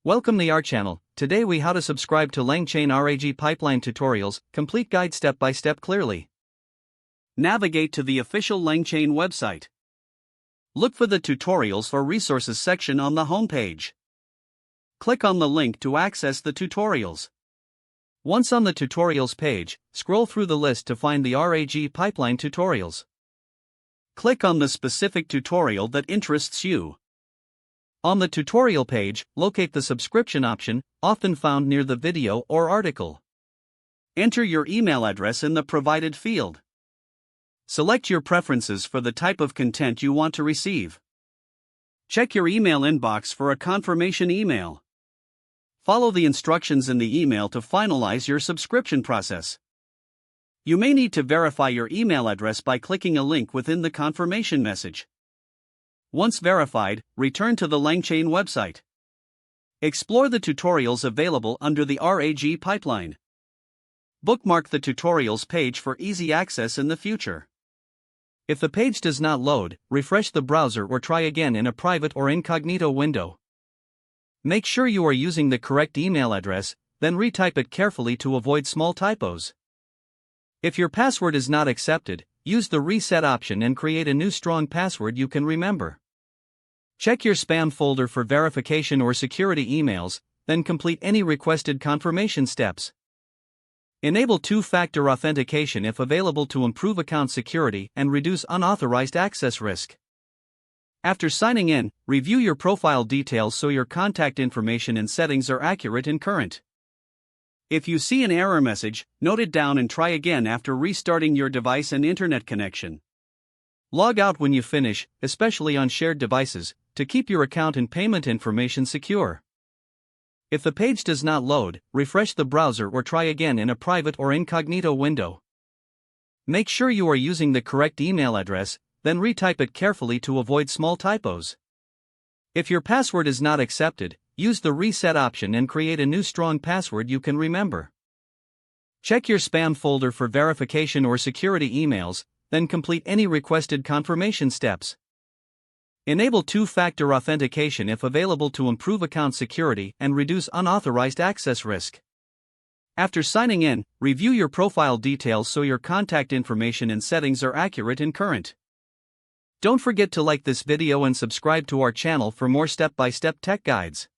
Welcome to our channel. Today we how to subscribe to LangChain RAG pipeline tutorials, complete guide step by step clearly. Navigate to the official LangChain website. Look for the tutorials or resources section on the homepage. Click on the link to access the tutorials. Once on the tutorials page, scroll through the list to find the RAG pipeline tutorials. Click on the specific tutorial that interests you. On the tutorial page, locate the subscription option, often found near the video or article. Enter your email address in the provided field. Select your preferences for the type of content you want to receive. Check your email inbox for a confirmation email. Follow the instructions in the email to finalize your subscription process. You may need to verify your email address by clicking a link within the confirmation message. Once verified, return to the LangChain website. Explore the tutorials available under the RAG pipeline. Bookmark the tutorials page for easy access in the future. If the page does not load, refresh the browser or try again in a private or incognito window. Make sure you are using the correct email address, then retype it carefully to avoid small typos. If your password is not accepted, use the reset option and create a new strong password you can remember. Check your spam folder for verification or security emails, then complete any requested confirmation steps. Enable two-factor authentication if available to improve account security and reduce unauthorized access risk. After signing in, review your profile details so your contact information and settings are accurate and current. If you see an error message, note it down and try again after restarting your device and internet connection. Log out when you finish, especially on shared devices, to keep your account and payment information secure. If the page does not load, refresh the browser or try again in a private or incognito window. Make sure you are using the correct email address, then retype it carefully to avoid small typos. If your password is not accepted, use the reset option and create a new strong password you can remember. Check your spam folder for verification or security emails, then complete any requested confirmation steps. Enable two-factor authentication if available to improve account security and reduce unauthorized access risk. After signing in, review your profile details so your contact information and settings are accurate and current. Don't forget to like this video and subscribe to our channel for more step-by-step tech guides.